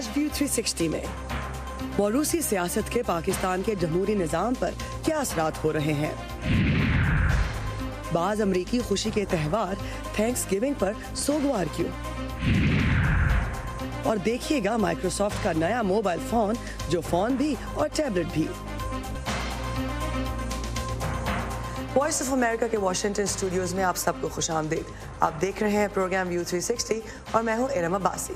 آج ویو 360 میں موروثی سیاست کے پاکستان کے جمہوری نظام پر کیا اثرات ہو رہے ہیں؟ بعض امریکی خوشی کے تہوار تھینکس گیونگ پر سوگوار کیوں؟ اور دیکھیے گا مائیکروسافٹ کا نیا موبائل فون، جو فون بھی اور ٹیبلٹ بھی۔ وائس آف امریکہ کے واشنگٹن اسٹوڈیوز میں آپ سب کو خوش آمدید۔ آپ دیکھ رہے ہیں پروگرام ویو 360 اور میں ہوں ارم عباسی۔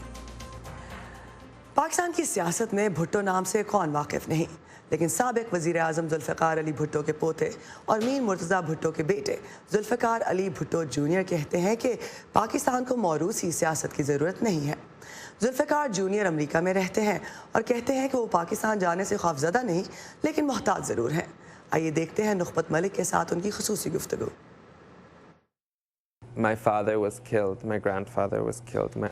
پاکستان کی سیاست میں بھٹو نام سے کون واقف نہیں، لیکن سابق وزیر اعظم ذوالفقار علی بھٹو کے پوتے اور میر مرتضیٰ بھٹو کے بیٹے ذوالفقار علی بھٹو جونیئر کہتے ہیں کہ پاکستان کو موروثی سیاست کی ضرورت نہیں ہے۔ ذوالفقار جونیئر امریکہ میں رہتے ہیں اور کہتے ہیں کہ وہ پاکستان جانے سے خوفزدہ نہیں، لیکن محتاط ضرور ہیں۔ آئیے دیکھتے ہیں نخبت ملک کے ساتھ ان کی خصوصی گفتگو۔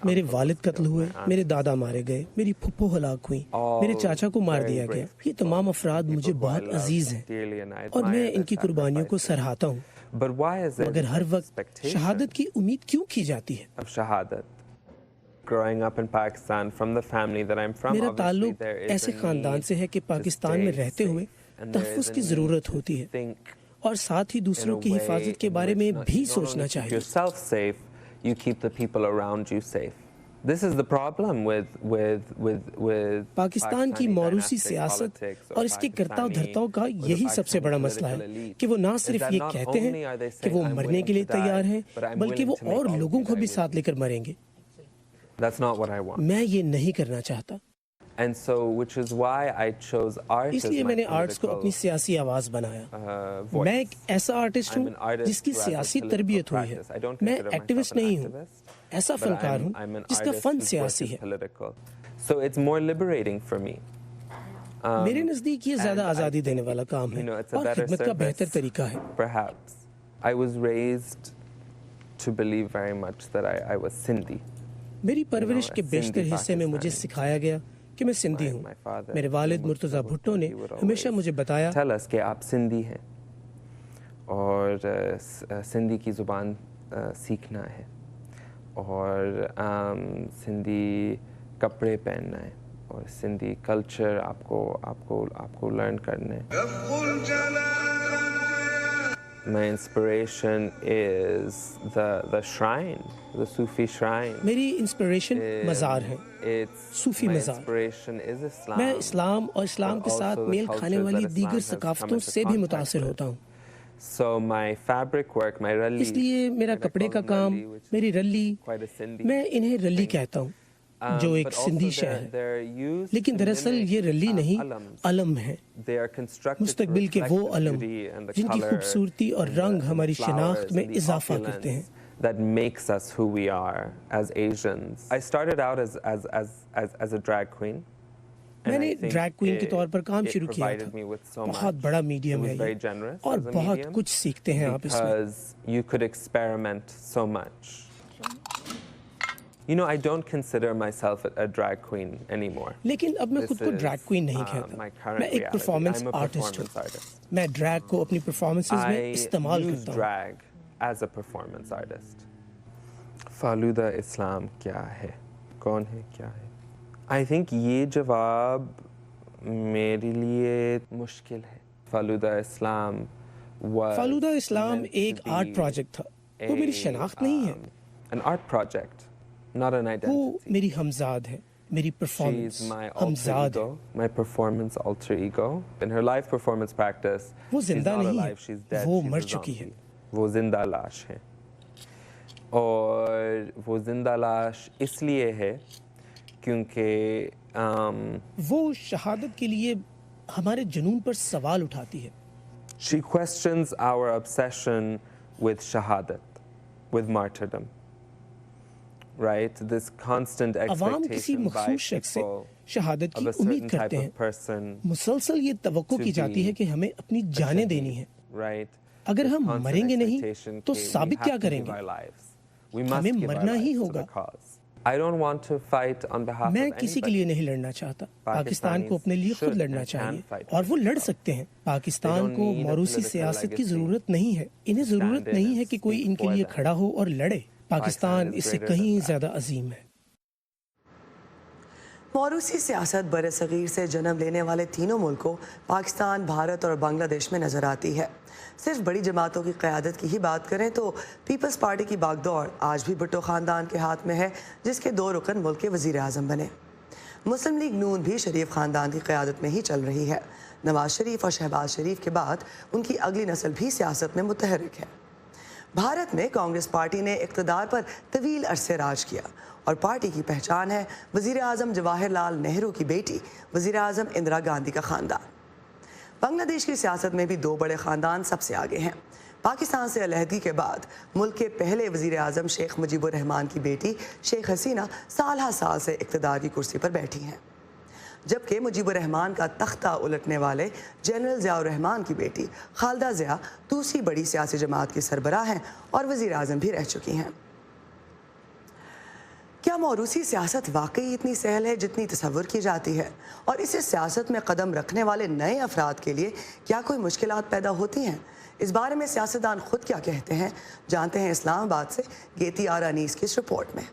میرے والد قتل ہوئے، میرے دادا مارے گئے، میری پھپھو ہلاک ہوئی، میرے چاچا کو مار دیا گیا۔ یہ تمام افراد مجھے بہت عزیز ہیں اور میں ان کی قربانیوں کو سراہتا ہوں، مگر ہر وقت شہادت کی امید کیوں کی جاتی ہے؟ میرا تعلق ایسے خاندان سے ہے کہ پاکستان میں رہتے ہوئے تحفظ کی ضرورت ہوتی ہے اور ساتھ ہی دوسروں کی حفاظت کے بارے میں بھی سوچنا چاہیے۔ پاکستان کی موروثی سیاست اور اس کے کرتاؤ دھرتاؤ کا یہی سب سے بڑا مسئلہ ہے کہ وہ نہ صرف یہ کہتے ہیں کہ وہ مرنے کے لیے تیار ہیں، بلکہ وہ اور لوگوں کو بھی ساتھ لے کر مریں گے۔ میں یہ نہیں کرنا چاہتا، اس لیے میں نے آرٹس کو اپنی سیاسی آواز بنایا۔ میں ایک ایسا آرٹسٹ ہوں جس کی سیاسی تربیت ہوئی ہے۔ میں ایکٹیوسٹ نہیں ہوں، ایسا فنکار ہوں جس کا فن سیاسی ہے۔ میرے نزدیک یہ زیادہ آزادی دینے والا کام ہے اور خدمت کا بہتر طریقہ ہے۔ میری پرورش کے بیشتر حصے میں مجھے سکھایا گیا کہ میں سندھی ہوں۔ میرے والد مرتضیٰ بھٹو نے ہمیشہ مجھے بتایا کہ آپ سندھی ہیں اور سندھی کی زبان سیکھنا ہے اور سندھی کپڑے پہننا ہے اور سندھی کلچر آپ کو لرن کرنا ہے۔ My inspiration is the shrine, the Sufi shrine. میری انسپریشن مزار ہے، صوفی مزار۔ میں اسلام اور اسلام کے ساتھ میل کھانے والی دیگر ثقافتوں سے بھی متاثر ہوتا ہوں۔ اس لیے میرا کپڑے کا کام، میری رلی، میں انہیں رلی کہتا ہوں، جو ایک سندھی شے ہے، لیکن دراصل یہ رلی نہیں، علم ہے۔ مستقبل کے وہ علم جن کی خوبصورتی اور رنگ ہماری شناخت میں اضافہ کرتے ہیں۔ That makes us who we are as Asians. I started out as a drag queen. میں نے ڈریگ کوئین کے طور پر کام شروع کیا تھا۔ بہت بڑا میڈیم ہے یہ اور بہت کچھ سیکھتے ہیں آپ اس میں۔ Because you could experiment so much. You know, I don't consider myself a drag queen anymore. لیکن اب میں خود کو ڈریگ کوئین نہیں کہتا، میں ایک پرفارمنس آرٹسٹ ہوں۔ میں ڈریگ کو اپنی پرفارمنسز میں استعمال کرتا ہوں۔ I use drag as a performance artist. Falooda اسلام کیا ہے، کون ہے، کیا ہے؟ I think یہ جواب میرے لیے مشکل ہے۔ فالودہ اسلام ایک آرٹ پروجیکٹ تھا، وہ میری شناخت نہیں ہے۔ An art project, not an identity. وہ میری ہمزاد ہے، میری پرفارمنس ہمزاد ہے۔ My performance alter ego. In her live performance practice, وہ زندہ نہیں ہے، she's dead, وہ she's مر a چکی ہے۔ zombie. وہ زندہ لاش ہے، اور وہ زندہ لاش اس لیے ہے کیونکہ وہ شہادت کے لیے ہمارے جنون پر سوال اٹھاتی ہے۔ She questions our obsession with shahadat, with martyrdom. Right? This constant عوام کسی expectation by مخصوص شخص سے people شہادت کی of a certain امید type کرتے of ہیں۔ person, مسلسل یہ توقع کی جاتی ہے کہ ہمیں اپنی جانیں دینی ہیں۔ right? اگر ہم Constant مریں گے نہیں expectation تو کہ we ثابت have کیا to کریں give گے؟ our lives. We must ہمیں give our مرنا ہی lives to ہوگا۔ the cause. I don't want to fight on behalf of میں کسی کے anybody. لیے نہیں لڑنا چاہتا۔ پاکستان کو اپنے لیے خود لڑنا چاہیے اور وہ لڑ سکتے ہیں۔ پاکستان کو موروثی سیاست کی ضرورت نہیں ہے، انہیں ضرورت نہیں ہے کہ کوئی ان کے لیے کھڑا ہو اور لڑے۔ پاکستان اس سے کہیں زیادہ عظیم ہے۔ موروثی سیاست برصغیر سے جنم لینے والے تینوں ملکوں پاکستان، بھارت اور بنگلہ دیش میں نظر آتی ہے۔ صرف بڑی جماعتوں کی قیادت کی ہی بات کریں تو پیپلز پارٹی کی باغ دوڑ آج بھی بھٹو خاندان کے ہاتھ میں ہے، جس کے 2 رکن ملک کے وزیر اعظم بنے۔ مسلم لیگ نون بھی شریف خاندان کی قیادت میں ہی چل رہی ہے۔ نواز شریف اور شہباز شریف کے بعد ان کی اگلی نسل بھی سیاست میں متحرک ہے۔ بھارت میں کانگریس پارٹی نے اقتدار پر طویل عرصے راج کیا اور پارٹی کی پہچان ہے وزیر اعظم جواہر لال نہرو کی بیٹی وزیر اعظم اندرا گاندھی کا خاندان۔ بنگلہ دیش کی سیاست میں بھی 2 بڑے خاندان سب سے آگے ہیں۔ پاکستان سے علیحدگی کے بعد ملک کے پہلے وزیر اعظم شیخ مجیب الرحمان کی بیٹی شیخ حسینہ سال ہر سال سے اقتدار کی کرسی پر بیٹھی ہیں، جبکہ مجیب الرحمان کا تختہ الٹنے والے جنرل ضیاء الرحمان کی بیٹی خالدہ ضیاء دوسری بڑی سیاسی جماعت کی سربراہ ہیں اور وزیر اعظم بھی رہ چکی ہیں۔ کیا موروثی سیاست واقعی اتنی سہل ہے جتنی تصور کی جاتی ہے؟ اور اسے سیاست میں قدم رکھنے والے نئے افراد کے لیے کیا کوئی مشکلات پیدا ہوتی ہیں؟ اس بارے میں سیاستدان خود کیا کہتے ہیں، جانتے ہیں اسلام آباد سے گیتی آرانیس کی اس رپورٹ میں۔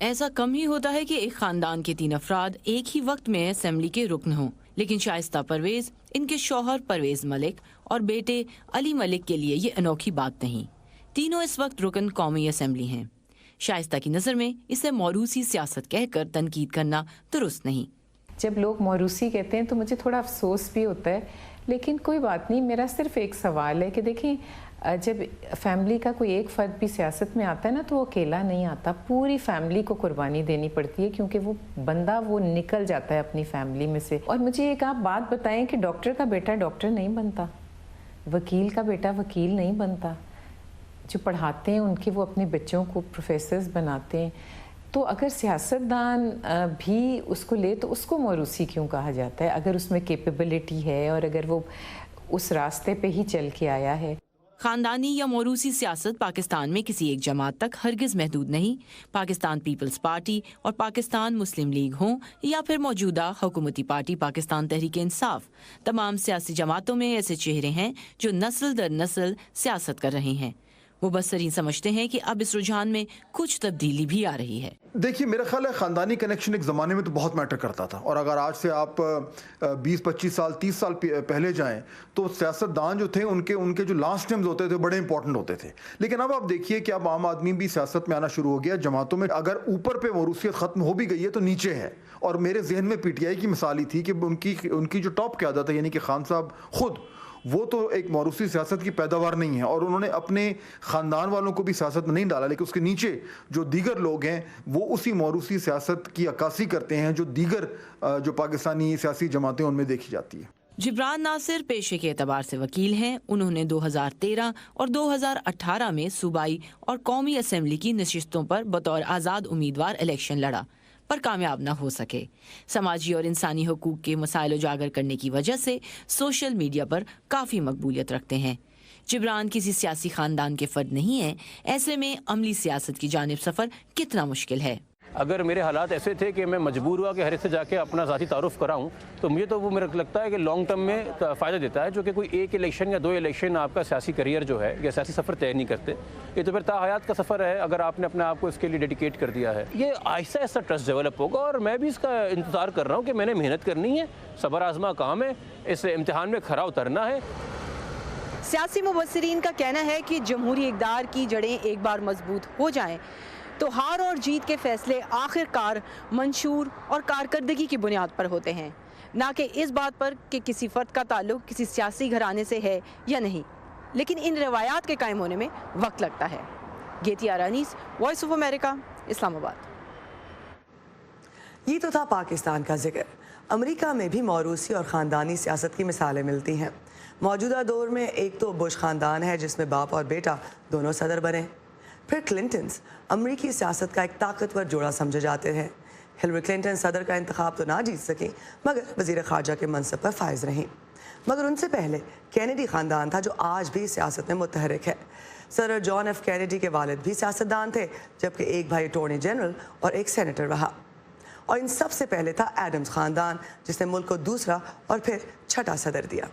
ایسا کم ہی ہوتا ہے کہ ایک خاندان کے 3 افراد ایک ہی وقت میں اسمبلی کے رکن ہوں، لیکن شائستہ پرویز، ان کے شوہر پرویز ملک اور بیٹے علی ملک کے لیے یہ انوکھی بات نہیں۔ تینوں اس وقت رکن قومی اسمبلی ہیں۔ شائستہ کی نظر میں اسے موروثی سیاست کہہ کر تنقید کرنا درست نہیں۔ جب لوگ موروثی کہتے ہیں تو مجھے تھوڑا افسوس بھی ہوتا ہے، لیکن کوئی بات نہیں۔ میرا صرف ایک سوال ہے کہ دیکھیں، جب فیملی کا کوئی ایک فرد بھی سیاست میں آتا ہے نا تو وہ اکیلا نہیں آتا، پوری فیملی کو قربانی دینی پڑتی ہے، کیونکہ وہ بندہ وہ نکل جاتا ہے اپنی فیملی میں سے۔ اور مجھے ایک آپ بات بتائیں کہ ڈاکٹر کا بیٹا ڈاکٹر نہیں بنتا، وکیل کا بیٹا وکیل نہیں بنتا، جو پڑھاتے ہیں ان کے وہ اپنے بچوں کو پروفیسرز بناتے ہیں۔ تو اگر سیاستدان بھی اس کو لے تو اس کو موروثی کیوں کہا جاتا ہے، اگر اس میں کیپیبلٹی ہے اور اگر وہ اس راستے پہ ہی چل کے آیا ہے۔ خاندانی یا موروثی سیاست پاکستان میں کسی ایک جماعت تک ہرگز محدود نہیں۔ پاکستان پیپلز پارٹی اور پاکستان مسلم لیگ ہوں یا پھر موجودہ حکومتی پارٹی پاکستان تحریک انصاف، تمام سیاسی جماعتوں میں ایسے چہرے ہیں جو نسل در نسل سیاست کر رہے ہیں۔ مبصرین سمجھتے ہیں کہ اب اس رجحان میں کچھ تبدیلی بھی آ رہی ہے۔ دیکھیے، میرا خیال ہے خاندانی کنیکشن ایک زمانے میں تو بہت میٹر کرتا تھا، اور اگر آج سے آپ 20-25 سال 30 سال پہلے جائیں تو سیاستدان جو تھے ان کے جو لاسٹ نیمز ہوتے تھے بڑے امپورٹنٹ ہوتے تھے۔ لیکن اب آپ دیکھیے کہ اب عام آدمی بھی سیاست میں آنا شروع ہو گیا جماعتوں میں۔ اگر اوپر پہ موروثیت ختم ہو بھی گئی ہے تو نیچے ہے، اور میرے ذہن میں پی ٹی آئی کی مثال ہی تھی کہ ان کی جو ٹاپ قیادت ہے، یعنی کہ خان صاحب خود، وہ تو ایک موروثی سیاست کی پیداوار نہیں ہے، اور انہوں نے اپنے خاندان والوں کو بھی سیاست میں نہیں ڈالا، لیکن اس کے نیچے جو دیگر لوگ ہیں وہ اسی موروثی سیاست کی عکاسی کرتے ہیں جو دیگر جو پاکستانی سیاسی جماعتیں ان میں دیکھی جاتی ہے۔ جبران ناصر پیشے کے اعتبار سے وکیل ہیں۔ انہوں نے 2013 اور 2018 میں صوبائی اور قومی اسمبلی کی نشستوں پر بطور آزاد امیدوار الیکشن لڑا، پر کامیاب نہ ہو سکے۔ سماجی اور انسانی حقوق کے مسائل اجاگر کرنے کی وجہ سے سوشل میڈیا پر کافی مقبولیت رکھتے ہیں۔ جبران کسی سیاسی خاندان کے فرد نہیں ہیں، ایسے میں عملی سیاست کی جانب سفر کتنا مشکل ہے۔ اگر میرے حالات ایسے تھے کہ میں مجبور ہوا کہ ہر ایک سے جا کے اپنا ذاتی تعارف کراؤں، تو مجھے تو وہ میرا لگتا ہے کہ لانگ ٹرم میں فائدہ دیتا ہے، جو کہ کوئی ایک الیکشن یا 2 الیکشن آپ کا سیاسی کریئر جو ہے یا سیاسی سفر طے نہیں کرتے۔ یہ تو پھر تا حیات کا سفر ہے اگر آپ نے اپنے آپ کو اس کے لیے ڈیڈیکیٹ کر دیا ہے۔ یہ آہستہ آہستہ ٹرسٹ ڈیولپ ہوگا، اور میں بھی اس کا انتظار کر رہا ہوں کہ میں نے محنت کرنی ہے، صبر آزما کام ہے، اس امتحان میں کھرا اترنا ہے۔ سیاسی مبصرین کا کہنا ہے کہ جمہوری اقدار کی جڑیں ایک بار مضبوط ہو جائیں تو ہار اور جیت کے فیصلے آخر کار منشور اور کارکردگی کی بنیاد پر ہوتے ہیں، نہ کہ اس بات پر کہ کسی فرد کا تعلق کسی سیاسی گھرانے سے ہے یا نہیں۔ لیکن ان روایات کے قائم ہونے میں وقت لگتا ہے۔ گیتی آرانیس، وائس آف امریکہ، اسلام آباد۔ یہ تو تھا پاکستان کا ذکر۔ امریکہ میں بھی موروثی اور خاندانی سیاست کی مثالیں ملتی ہیں۔ موجودہ دور میں ایک تو بش خاندان ہے جس میں باپ اور بیٹا دونوں صدر بنے، پھر کلنٹنز امریکی سیاست کا ایک طاقتور جوڑا سمجھے جاتے ہیں۔ ہلری کلنٹن صدر کا انتخاب تو نہ جیت سکیں مگر وزیر خارجہ کے منصب پر فائز رہیں، مگر ان سے پہلے کینیڈی خاندان تھا جو آج بھی سیاست میں متحرک ہے۔ صدر جان ایف کینیڈی کے والد بھی سیاستدان تھے، جبکہ ایک بھائی اٹارنی جنرل اور ایک سینیٹر رہا، اور ان سب سے پہلے تھا ایڈمز خاندان جس نے ملک کو دوسرا اور پھر چھٹا صدر دیا۔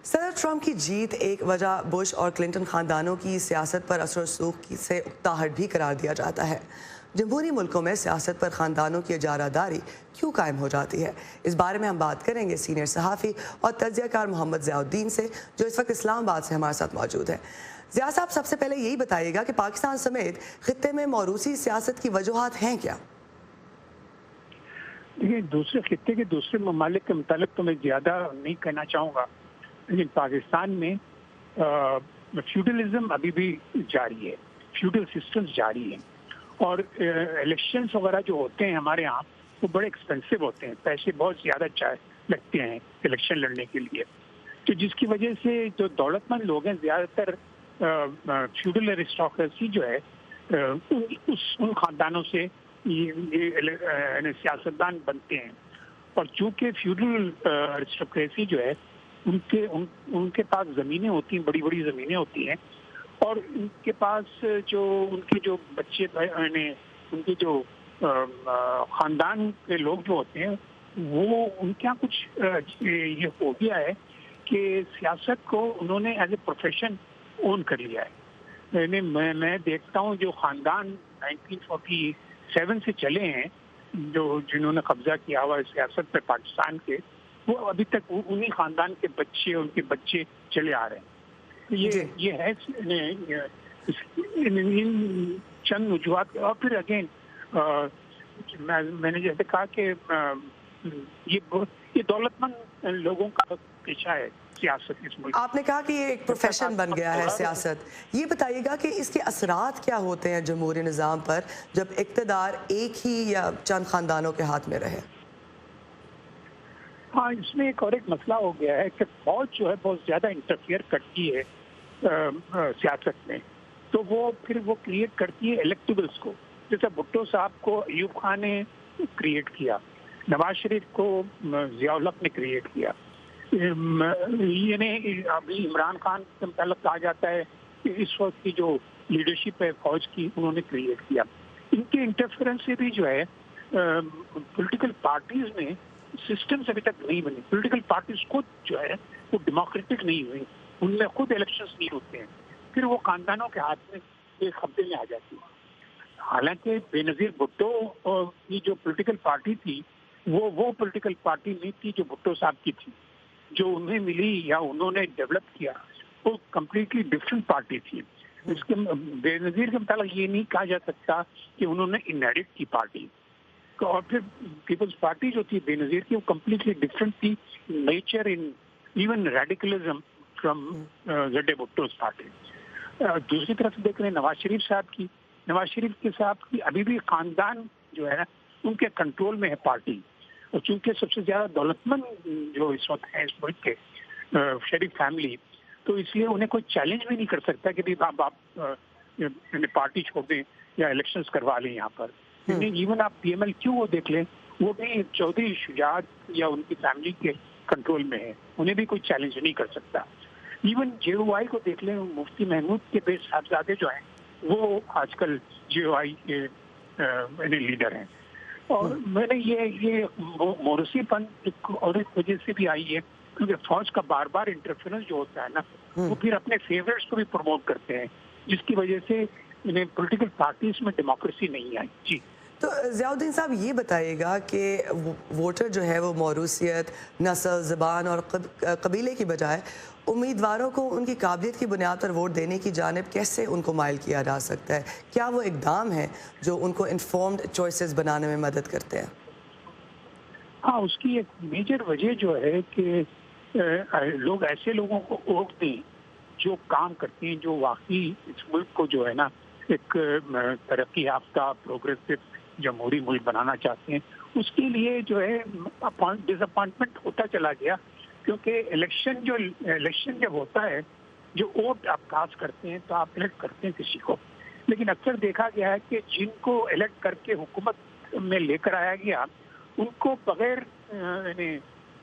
صدر ٹرمپ کی جیت ایک وجہ بش اور کلنٹن خاندانوں کی سیاست پر اثر و رسوخ سے اکتاہٹ بھی قرار دیا جاتا ہے۔ جمہوری ملکوں میں سیاست پر خاندانوں کی اجارہ داری کیوں قائم ہو جاتی ہے؟ اس بارے میں ہم بات کریں گے سینئر صحافی اور تجزیہ کار محمد ضیاء الدین سے، جو اس وقت اسلام آباد سے ہمارے ساتھ موجود ہیں۔ ضیاء صاحب، سب سے پہلے یہی بتائیے گا کہ پاکستان سمیت خطے میں موروثی سیاست کی وجوہات ہیں کیا؟ دیکھیے، دوسرے خطے کے دوسرے ممالک کے متعلق تو میں زیادہ نہیں کہنا چاہوں گا، لیکن پاکستان میں فیوڈلزم ابھی بھی جاری ہے، فیوڈل سسٹمز جاری ہیں، اور الیکشنز وغیرہ جو ہوتے ہیں ہمارے ہاں وہ بڑے ایکسپینسو ہوتے ہیں، پیسے بہت زیادہ لگتے ہیں الیکشن لڑنے کے لیے، تو جس کی وجہ سے جو دولت مند لوگ ہیں زیادہ تر فیوڈل ایرسٹوکریسی جو ہے ان خاندانوں سے یہ سیاستدان بنتے ہیں، اور چونکہ فیوڈل ایرسٹوکریسی جو ہے ان کے پاس زمینیں ہوتی ہیں، بڑی بڑی زمینیں ہوتی ہیں، اور ان کے پاس ان کے جو بچے ان کے جو خاندان کے لوگ جو ہوتے ہیں وہ ان کے یہاں کچھ یہ ہو گیا ہے کہ سیاست کو انہوں نے ایز اے پروفیشن اون کر لیا ہے۔ میں دیکھتا ہوں جو خاندان 1947 سے چلے ہیں، جنہوں نے قبضہ کیا ہوا ہے سیاست پہ پاکستان کے، وہ ابھی تک انہی خاندان کے بچے، ان کے بچے چلے آ رہے ہیں۔ یہ ہے چند وجوہات، اور پھر اگین میں نے جیسے کہا کہ یہ دولت مند لوگوں کا پیشہ ہے سیاست اس ملک۔ آپ نے کہا کہ یہ ایک پروفیشن بن گیا ہے سیاست، یہ بتائیے گا کہ اس کے اثرات کیا ہوتے ہیں جمہوری نظام پر جب اقتدار ایک ہی یا چند خاندانوں کے ہاتھ میں رہے؟ ہاں، اس میں ایک اور ایک مسئلہ ہو گیا ہے کہ فوج جو ہے بہت زیادہ انٹرفیئر کرتی ہے سیاست میں، تو وہ کریٹ کرتی ہے الیکٹیبلز کو، جیسے بھٹو صاحب کو ایوب خان نے کریٹ کیا، نواز شریف کو ضیاء الحق نے کریٹ کیا، ابھی عمران خان کے متعلق کہا جاتا ہے کہ اس وقت کی جو لیڈرشپ ہے فوج کی انہوں نے کریٹ کیا۔ ان کے انٹرفیئرنس سے بھی جو ہے پولیٹیکل پارٹیز میں سسٹمز ابھی تک نہیں بنے، پولیٹیکل پارٹیز خود جو ہے وہ ڈیموکریٹک نہیں ہوئی، ان میں خود الیکشنز نہیں ہوتے ہیں، پھر وہ خاندانوں کے ہاتھ میں ایک قبضے میں آ جاتی ہے۔ حالانکہ بے نظیر بھٹو کی جو پولیٹیکل پارٹی تھی وہ پولیٹیکل پارٹی نہیں تھی جو بھٹو صاحب کی تھی، جو انہیں ملی یا انہوں نے ڈیولپ کیا وہ کمپلیٹلی ڈفرینٹ پارٹی تھی۔ اس کے بے نظیر کے متعلق یہ نہیں کہا جا سکتا کہ انہوں نے انہیریٹ کی پارٹی، اور پھر پیپلز پارٹی جو تھی بے نظیر کی وہ کمپلیٹلی ڈفرینٹ تھی nature in even radicalism from Z A Bhutto's party. دوسری طرف دیکھ رہے ہیں نواز شریف صاحب کی ابھی بھی خاندان جو ہے ان کے کنٹرول میں ہے پارٹی، اور چونکہ سب سے زیادہ دولت مند جو اس وقت ہے اس ملک کے شریف فیملی، تو اس لیے انہیں کوئی چیلنج بھی نہیں کر سکتا کہ آپ پارٹی چھوڑ دیں یا الیکشنز کروا لیں یہاں پر۔ ایون آپ پی ایم ایل کیو وہ دیکھ لیں، وہ بھی چودھری شجاعت یا ان کی فیملی کے کنٹرول میں ہے، انہیں بھی کوئی چیلنج نہیں کر سکتا۔ ایون جے او آئی کو دیکھ لیں، مفتی محمود کے بیس صاحبزادے جو ہیں وہ آج کل جے او آئی کے لیڈر ہیں، اور میں نے یہ موروثی پن اور ایک وجہ سے بھی آئی ہے کیونکہ فوج کا بار بار انٹرفیئرنس جو ہوتا ہے نا، وہ پھر اپنے فیورٹس کو بھی پروموٹ کرتے ہیں، جس کی وجہ سے انہیں پولیٹیکل پارٹیز میں ڈیموکریسی نہیں آئی۔ جی تو ضیاء الدین صاحب یہ بتائیے گا کہ ووٹر جو ہے وہ موروثیت، نسل، زبان اور قبیلے کی بجائے امیدواروں کو ان کی قابلیت کی بنیاد پر ووٹ دینے کی جانب کیسے ان کو مائل کیا جا سکتا ہے؟ کیا وہ اقدام ہے جو ان کو انفارمڈ چوائسز بنانے میں مدد کرتے ہیں؟ ہاں، اس کی ایک میجر وجہ جو ہے کہ لوگ ایسے لوگوں کو ووٹ دیں جو کام کرتے ہیں، جو واقعی اس ملک کو جو ہے نا ایک ترقی یافتہ پروگریسو جمہوری ملک بنانا چاہتے ہیں۔ اس کے لیے جو ہے ڈس اپوائنٹمنٹ ہوتا چلا گیا، کیونکہ الیکشن جب ہوتا ہے، جو ووٹ آپ کاسٹ کرتے ہیں تو آپ الیکٹ کرتے ہیں کسی کو، لیکن اکثر دیکھا گیا ہے کہ جن کو الیکٹ کر کے حکومت میں لے کر آیا گیا ان کو بغیر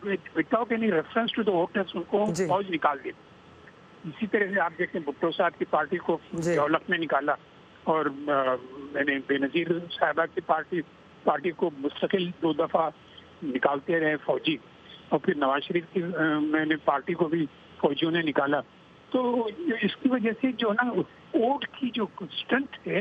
without any reference to the voters ان کو فوج نکال دی۔ اسی طرح سے آپ دیکھیں بھٹو صاحب کی پارٹی کو ضیاء الحق نے نکالا، اور بے نظیر صاحبہ کی پارٹی کو مستقل 2 دفعہ نکالتے رہے فوجی، اور پھر نواز شریف کی پارٹی کو بھی فوجیوں نے نکالا۔ تو اس کی وجہ سے جو نا ووٹ کی جو اسٹرینتھ ہے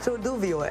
@urduvoa।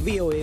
VOA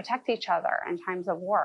protect each other in times of war.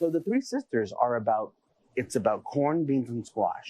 So the three sisters are about corn, beans and squash.